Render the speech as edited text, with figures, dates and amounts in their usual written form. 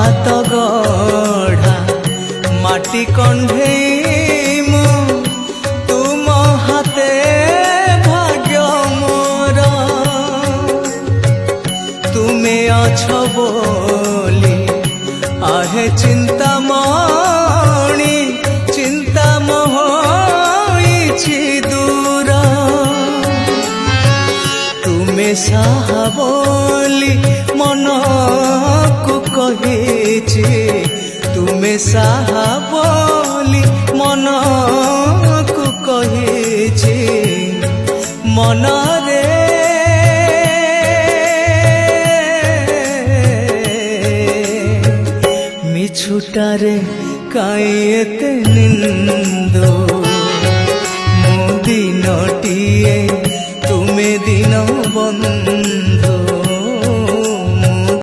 हाथ गढ़ा माटी कंढे मु तुम हाथे भाग्य मोर तुमे अछ बोली आहे चिंता मणि चिंता मोहिछि दूर तुमे साहा बोली मन को कहिछि तुमे साहा बोली मन को कहिछि मन रे मिछुटारे काई एते निंदो मो दिनटिए तुमे दिन बंद